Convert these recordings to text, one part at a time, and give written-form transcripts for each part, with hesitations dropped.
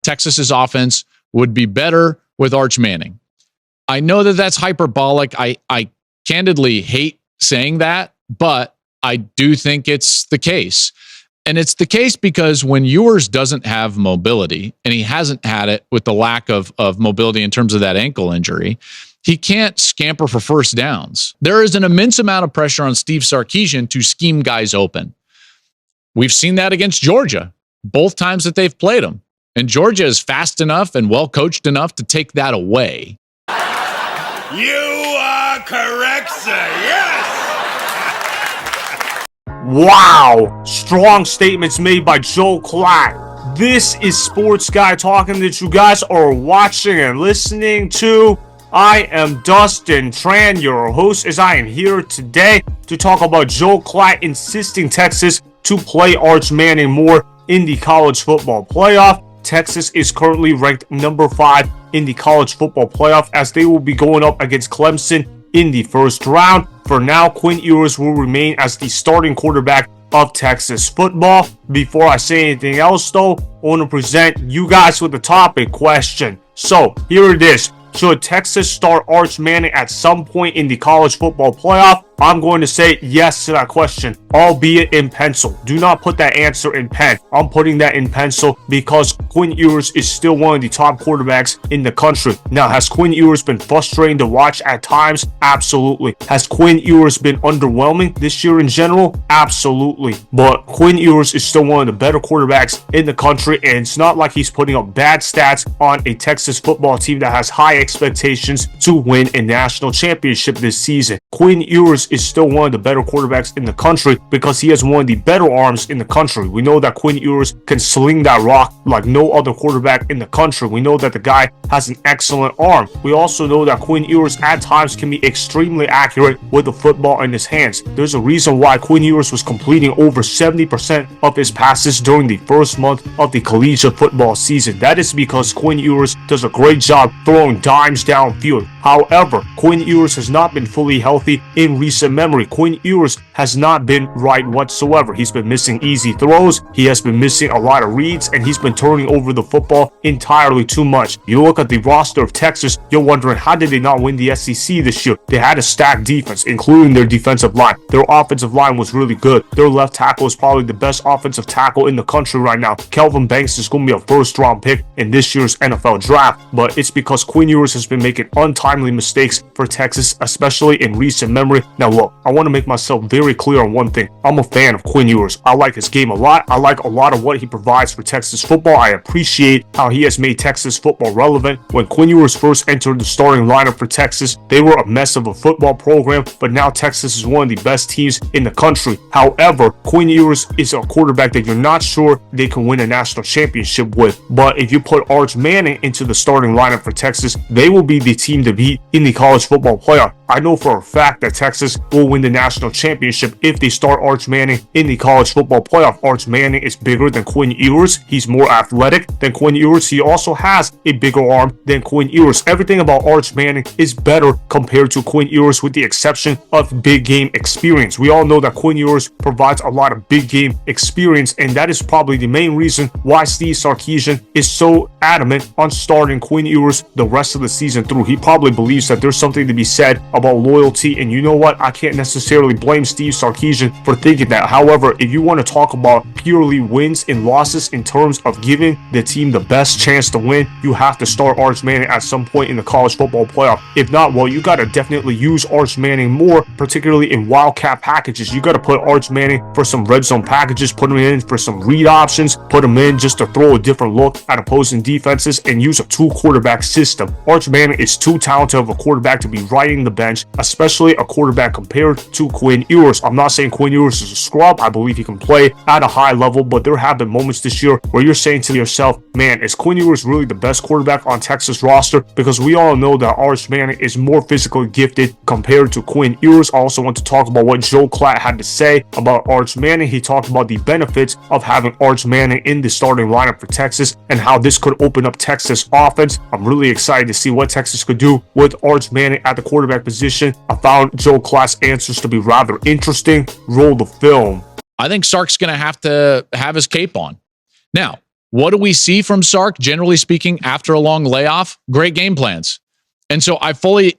Texas's offense would be better with Arch Manning. I know that that's hyperbolic. I candidly hate saying that, but I do think it's the case. And it's the case because when Ewers doesn't have mobility, and he hasn't had it with the lack of mobility in terms of that ankle injury, he can't scamper for first downs. There is an immense amount of pressure on Steve Sarkisian to scheme guys open. We've seen that against Georgia both times that they've played him. And Georgia is fast enough and well coached enough to take that away. You are correct, sir. Yes! Wow! Strong statements made by Joel Klatt. This is Sports Guy talking that you guys are watching and listening to. I am Dustin Tran, your host, as I am here today to talk about Joel Klatt insisting Texas to play Arch Manning more in the college football playoff. Texas is currently ranked number 5 in the college football playoff as they will be going up against Clemson in the first round. For now, Quinn Ewers will remain as the starting quarterback of Texas football. Before I say anything else though, I want to present you guys with the topic question. So here it is. Should Texas start Arch Manning at some point in the college football playoff? I'm going to say yes to that question, albeit in pencil. Do not put that answer in pen. I'm putting that in pencil because Quinn Ewers is still one of the top quarterbacks in the country. Now, has Quinn Ewers been frustrating to watch at times? Absolutely. Has Quinn Ewers been underwhelming this year in general? Absolutely. But Quinn Ewers is still one of the better quarterbacks in the country, and it's not like he's putting up bad stats on a Texas football team that has high expectations to win a national championship this season. Quinn Ewers is still one of the better quarterbacks in the country because he has one of the better arms in the country. We know that Quinn Ewers can sling that rock like no other quarterback in the country. We know that the guy has an excellent arm. We also know that Quinn Ewers at times can be extremely accurate with the football in his hands. There's a reason why Quinn Ewers was completing over 70% of his passes during the first month of the collegiate football season. That is because Quinn Ewers does a great job throwing dimes downfield. However, Quinn Ewers has not been fully healthy in recent memory. Quinn Ewers has not been right whatsoever. He's been missing easy throws, he has been missing a lot of reads, and he's been turning over the football entirely too much. You look at the roster of Texas, you're wondering how did they not win the SEC this year? They had a stacked defense, including their defensive line. Their offensive line was really good. Their left tackle is probably the best offensive tackle in the country right now. Kelvin is going to be a first-round pick in this year's NFL draft, but it's because Quinn Ewers has been making untimely mistakes for Texas, especially in recent memory. Now look, I want to make myself very clear on one thing. I'm a fan of Quinn Ewers. I like his game a lot. I like a lot of what he provides for Texas football. I appreciate how he has made Texas football relevant. When Quinn Ewers first entered the starting lineup for Texas, they were a mess of a football program, but now Texas is one of the best teams in the country. However, Quinn Ewers is a quarterback that you're not sure they can win a national championship with. But if you put Arch Manning into the starting lineup for Texas, they will be the team to beat in the college football playoff. I know for a fact that Texas will win the national championship if they start Arch Manning in the college football playoff. Arch Manning is bigger than Quinn Ewers. He's more athletic than Quinn Ewers. He also has a bigger arm than Quinn Ewers. Everything about Arch Manning is better compared to Quinn Ewers with the exception of big game experience. We all know that Quinn Ewers provides a lot of big game experience, and that is probably the main reason why Steve Sarkisian is so adamant on starting Quinn Ewers the rest of the season through. He probably believes that there's something to be said about loyalty, and you know what? I can't necessarily blame Steve Sarkisian for thinking that. However, if you want to talk about purely wins and losses in terms of giving the team the best chance to win, you have to start Arch Manning at some point in the college football playoff. If not, well, you got to definitely use Arch Manning more, particularly in wildcat packages. You got to put Arch Manning for some red zone packages, put him in for some read options, put him in just to throw a different look at opposing defenses, and use a 2-quarterback system. Arch Manning is too talented of a quarterback to be riding the bench, especially a quarterback compared to Quinn Ewers. I'm not saying Quinn Ewers is a scrub. I believe he can play at a high level, but there have been moments this year where you're saying to yourself, man, is Quinn Ewers really the best quarterback on Texas roster? Because we all know that Arch Manning is more physically gifted compared to Quinn Ewers. I also want to talk about what Joel Klatt had to say about Arch Manning. He talked about the benefits of having Arch Manning in the starting lineup for Texas and how this could open up Texas offense. I'm really excited to see what Texas could do with Arch Manning at the quarterback position. I found Joel Klatt's answers to be rather interesting. Roll the film. I think Sark's going to have his cape on. Now, What do we see from Sark, generally speaking, after a long layoff? Great game plans. And so I fully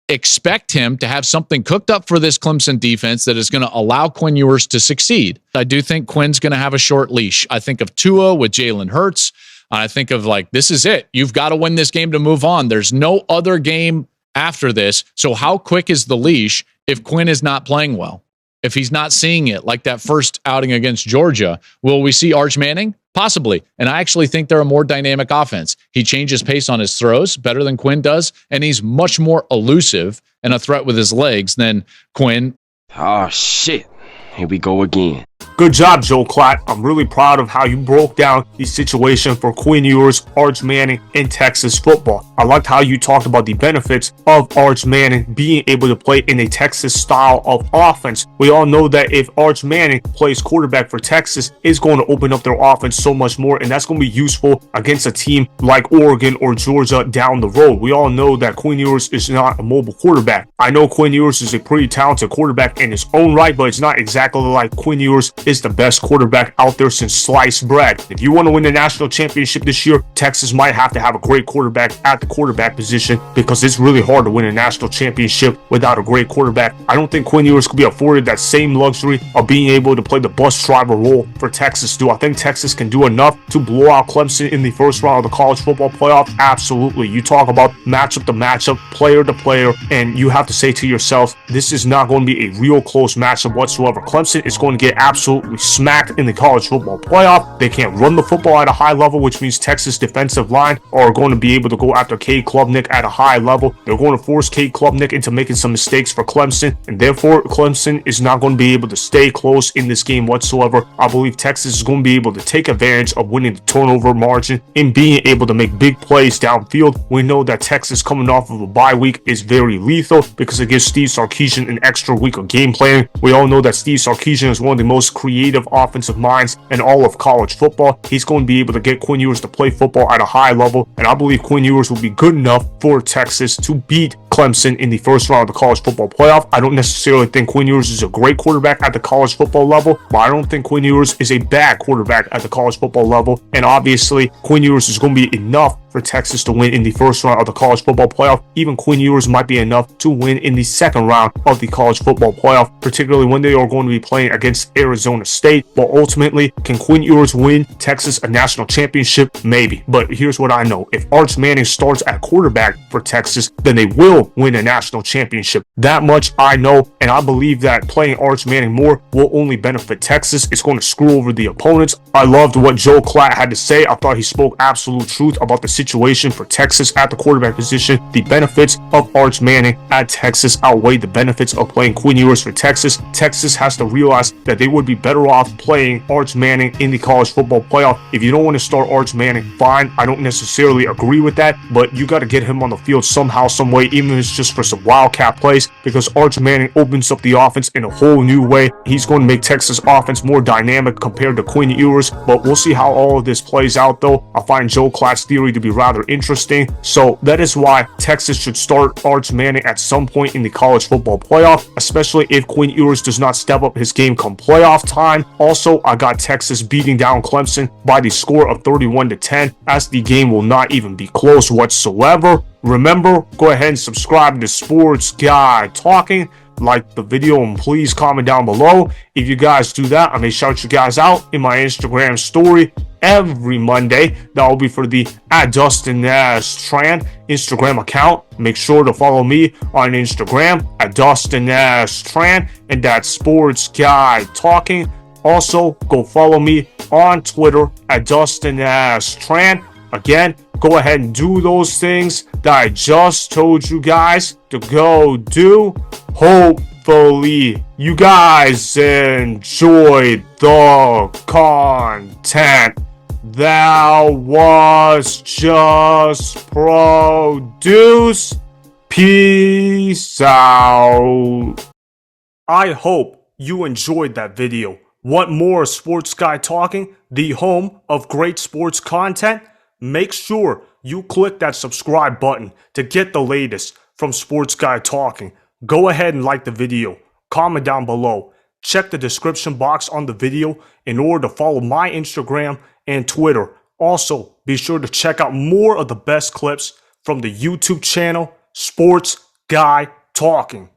expect him to have something cooked up for this Clemson defense that is going to allow Quinn Ewers to succeed. I do think Quinn's going to have a short leash. I think of Tua with Jalen Hurts. I think of like, this is it. You've got to win this game to move on. There's no other game after this. So how quick is the leash if Quinn is not playing well? If he's not seeing it like that first outing against Georgia, will we see Arch Manning? Possibly. And I actually think they're a more dynamic offense. He changes pace on his throws better than Quinn does, and he's much more elusive and a threat with his legs than Quinn. Oh, shit. Here we go again. Good job, Joel Klatt. I'm really proud of how you broke down the situation for Quinn Ewers, Arch Manning, and Texas football. I liked how you talked about the benefits of Arch Manning being able to play in a Texas style of offense. We all know that if Arch Manning plays quarterback for Texas, it's going to open up their offense so much more, and that's going to be useful against a team like Oregon or Georgia down the road. We all know that Quinn Ewers is not a mobile quarterback. I know Quinn Ewers is a pretty talented quarterback in his own right, but it's not exactly like Quinn Ewers is the best quarterback out there since sliced bread. If you want to win the national championship this year, Texas might have to have a great quarterback at the quarterback position, because it's really hard to win a national championship without a great quarterback. I don't think Quinn Ewers could be afforded that same luxury of being able to play the bus driver role for Texas do. I think Texas can do enough to blow out Clemson in the first round of the college football playoff. Absolutely. You talk about matchup to matchup, player to player, and you have to say to yourself, this is not going to be a real close matchup whatsoever. Clemson is going to get absolutely smacked in the college football playoff. They can't run the football at a high level, which means Texas defensive line are going to be able to go after Cade Klubnik at a high level. They're going to force Cade Klubnik into making some mistakes for Clemson, and therefore Clemson is not going to be able to stay close in this game whatsoever. I believe Texas is going to be able to take advantage of winning the turnover margin and being able to make big plays downfield. We know that Texas, coming off of a bye week, is very lethal because it gives Steve Sarkisian an extra week of game planning. We all know that Steve Sarkisian is one of the most creative offensive minds in all of college football. He's going to be able to get Quinn Ewers to play football at a high level, and I believe Quinn Ewers will be good enough for Texas to beat Clemson in the first round of the college football playoff. I don't necessarily think Quinn Ewers is a great quarterback at the college football level, but I don't think Quinn Ewers is a bad quarterback at the college football level, and obviously Quinn Ewers is going to be enough for Texas to win in the first round of the college football playoff. Even Quinn Ewers might be enough to win in the second round of the college football playoff, particularly when they are going to be playing against Arizona State. But ultimately, can Quinn Ewers win Texas a national championship? Maybe. But here's what I know. If Arch Manning starts at quarterback for Texas, then they will win a national championship. That much I know, and I believe that playing Arch Manning more will only benefit Texas. It's going to screw over the opponents. I loved what Joel Klatt had to say. I thought he spoke absolute truth about the situation for Texas at the quarterback position. The benefits of Arch Manning at Texas outweigh the benefits of playing Quinn Ewers for Texas. Texas has to realize that they would be better off playing Arch Manning in the college football playoff. If you don't want to start Arch Manning, fine. I don't necessarily agree with that, but you got to get him on the field somehow, some way, even if it's just for some wildcat plays, because Arch Manning opens up the offense in a whole new way. He's going to make Texas offense more dynamic compared to Quinn Ewers, but we'll see how all of this plays out though. I find Joel Klatt's theory to be rather interesting, so that is why Texas should start Arch Manning at some point in the college football playoff, especially if Quinn Ewers does not step up his game come playoff time. Also, I got Texas beating down Clemson by the score of 31-10, as the game will not even be close whatsoever. Remember, go ahead and subscribe to Sports Guy Talking. Like the video and please comment down below. If you guys do that, I may shout you guys out in my Instagram story every Monday. That will be for the @DustinNashTran Instagram account. Make sure to follow me on Instagram @DustinNashTran, and that's Sports Guy Talking. Also, go follow me on Twitter @DustinNashTran. Again, go ahead and do those things that I just told you guys to go do. Hopefully, you guys enjoyed the content that was just produced. Peace out. I hope you enjoyed that video. Want more Sports Guy Talking, the home of great sports content? Make sure you click that subscribe button to get the latest from Sports Guy Talking. Go ahead and like the video, comment down below, check the description box on the video in order to follow my Instagram and Twitter. Also, be sure to check out more of the best clips from the YouTube channel, Sports Guy Talking.